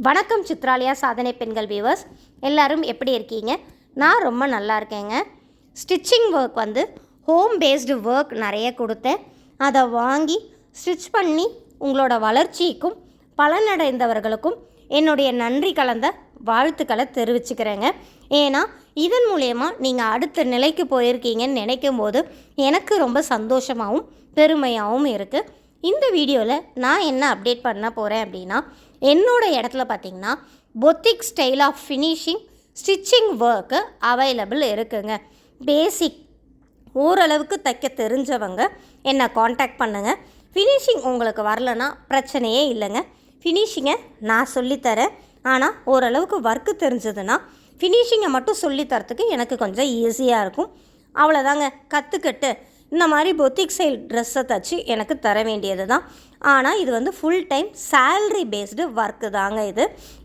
வணக்கம் சித்ராலயா சாதனை பெண்கள் வியூவர்ஸ், எல்லோரும் எப்படி இருக்கீங்க? நான் ரொம்ப நல்லா இருக்கேங்க. ஸ்டிச்சிங் ஒர்க் வந்து ஹோம் பேஸ்டு ஒர்க் நிறைய கொடுத்தேன். அதை வாங்கி ஸ்டிச் பண்ணி உங்களோட வளர்ச்சிக்கும் பலனடைந்தவர்களுக்கும் என்னுடைய நன்றி கலந்த வாழ்த்துக்களை தெரிவிச்சுக்கிறேங்க. ஏன்னா இதன் மூலயமா நீங்கள் அடுத்த நிலைக்கு போயிருக்கீங்கன்னு நினைக்கும் போது எனக்கு ரொம்ப சந்தோஷமாகவும் பெருமையாகவும் இருக்குது. இந்த வீடியோவில் நான் என்ன அப்டேட் பண்ண போகிறேன் அப்படின்னா, என்னோடய இடத்துல பார்த்திங்கன்னா boutique style of finishing stitching work available இருக்குங்க. பேசிக் ஓரளவுக்கு தைக்க தெரிஞ்சவங்க என்னை காண்டாக்ட் பண்ணுங்கள். ஃபினிஷிங் உங்களுக்கு வரலன்னா பிரச்சனையே இல்லைங்க, ஃபினிஷிங்கை நான் சொல்லித்தரேன். ஆனால் ஓரளவுக்கு ஒர்க்கு தெரிஞ்சதுன்னா ஃபினிஷிங்கை மட்டும் சொல்லித்தரத்துக்கு எனக்கு கொஞ்சம் ஈஸியாக இருக்கும். அவ்வளோதாங்க. கற்றுக்கிட்டு இந்த மாதிரி பொத்திக் ஸ்டைல் ட்ரெஸ்ஸை தைச்சி எனக்கு தர வேண்டியது தான். ஆனால் இது வந்து full time salary based work தாங்க. இது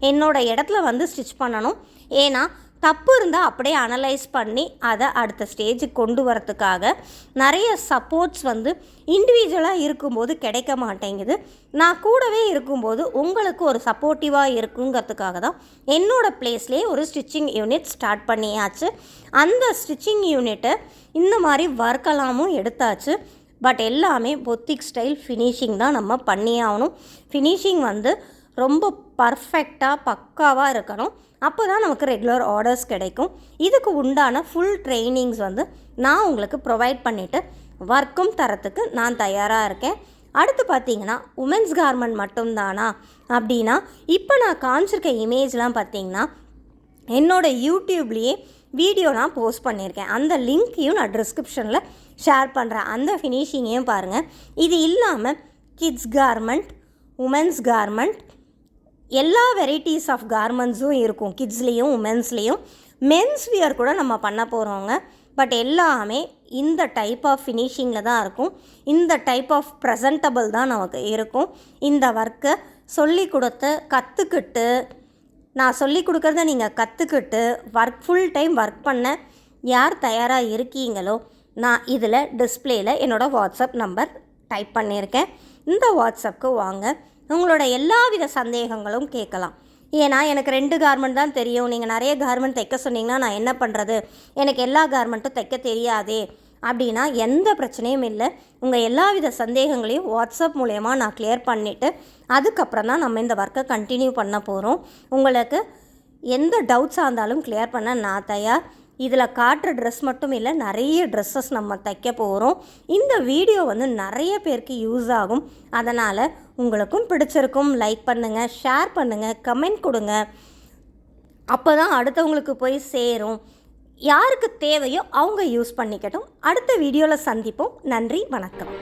என்னோடய இடத்துல வந்து ஸ்டிச் பண்ணணும். ஏன்னா தப்பு இருந்தால் அப்படியே அனலைஸ் பண்ணி அதை அடுத்த ஸ்டேஜுக்கு கொண்டு வரத்துக்காக நிறைய சப்போர்ட்ஸ் வந்து இண்டிவிஜுவலாக இருக்கும்போது கிடைக்க மாட்டேங்குது. நான் கூடவே இருக்கும்போது உங்களுக்கு ஒரு சப்போர்ட்டிவாக இருக்குங்கிறதுக்காக தான் என்னோடய ப்ளேஸ்லேயே ஒரு ஸ்டிச்சிங் யூனிட் ஸ்டார்ட் பண்ணியாச்சு. அந்த ஸ்டிச்சிங் யூனிட்டை இந்த மாதிரி ஒர்க்கெல்லாமும் எடுத்தாச்சு. பட் எல்லாமே பொத்திக் ஸ்டைல் ஃபினிஷிங் தான் நம்ம பண்ணியே ஆகணும். ஃபினிஷிங் வந்து ரொம்ப பர்ஃபெக்டாக பக்காவாக இருக்கணும். அப்போ தான் நமக்கு ரெகுலர் ஆர்டர்ஸ் கிடைக்கும். இதுக்கு உண்டான ஃபுல் ட்ரைனிங்ஸ் வந்து நான் உங்களுக்கு ப்ரொவைட் பண்ணிவிட்டு ஒர்க்கும் தரத்துக்கு நான் தயாராக இருக்கேன். அடுத்து பார்த்திங்கன்னா உமென்ஸ் கார்மெண்ட் மட்டும்தானா அப்படின்னா, இப்போ நான் காமிச்சிருக்க இமேஜ்லாம் பார்த்திங்கன்னா என்னோடய யூடியூப்லேயே வீடியோ நான் போஸ்ட் பண்ணியிருக்கேன். அந்த லிங்க்கையும் நான் டிஸ்கிரிப்ஷனில் ஷேர் பண்ணுறேன். அந்த ஃபினிஷிங்கையும் பாருங்கள். இது இல்லாமல் கிட்ஸ் கார்மெண்ட், உமென்ஸ் கார்மெண்ட், எல்லா வெரைட்டிஸ் ஆஃப் கார்மெண்ட்ஸும் இருக்கும். கிட்ஸ்லேயும் உமென்ஸ்லேயும் மென்ஸ் வியர் கூட நம்ம பண்ண போகிறோங்க. பட் எல்லாமே இந்த டைப் ஆஃப் ஃபினிஷிங்கில் தான் இருக்கும். இந்த டைப் ஆஃப் ப்ரெசன்டபிள் தான் நமக்கு இருக்கும். இந்த ஒர்க்கை சொல்லி கொடுத்து கற்றுக்கிட்டு, நான் சொல்லி கொடுக்குறத நீங்கள் கற்றுக்கிட்டு ஃபுல் டைம் ஒர்க் பண்ண யார் தயாராக இருக்கீங்களோ, நான் இதில் டிஸ்பிளேயில் என்னோடய வாட்ஸ்அப் நம்பர் டைப் பண்ணியிருக்கேன். இந்த வாட்ஸ்அப்புக்கு வாங்க, உங்களோட எல்லா வித சந்தேகங்களும் கேட்கலாம். ஏன்னா எனக்கு 2 கார்மெண்ட் தான் தெரியும், நீங்கள் நிறைய கார்மெண்ட் தைக்க சொன்னீங்கன்னா நான் என்ன பண்ணுறது, எனக்கு எல்லா கார்மெண்ட்டும் தைக்க தெரியாதே அப்படின்னா எந்த பிரச்சனையும் இல்லை. உங்கள் எல்லா வித சந்தேகங்களையும் வாட்ஸ்அப் மூலயமா நான் கிளியர் பண்ணிவிட்டு அதுக்கப்புறம் தான் நம்ம இந்த ஒர்க்கை கண்டினியூ பண்ண போகிறோம். உங்களுக்கு எந்த டவுட்ஸாக இருந்தாலும் கிளியர் பண்ண நான் தயார். இதில் காட்டுற ட்ரெஸ் மட்டும் இல்லை, நிறைய ட்ரெஸ்ஸஸ் நம்ம தைக்க போகிறோம். இந்த வீடியோ வந்து நிறைய பேருக்கு யூஸ் ஆகும். அதனால் உங்களுக்கும் பிடிச்சிருக்கும். லைக் பண்ணுங்கள், ஷேர் பண்ணுங்கள், கமெண்ட் கொடுங்க. அப்போ தான் அடுத்தவங்களுக்கு போய் சேரும். யாருக்கு தேவையோ அவங்க யூஸ் பண்ணிக்கட்டும். அடுத்த வீடியோவில் சந்திப்போம். நன்றி, வணக்கம்.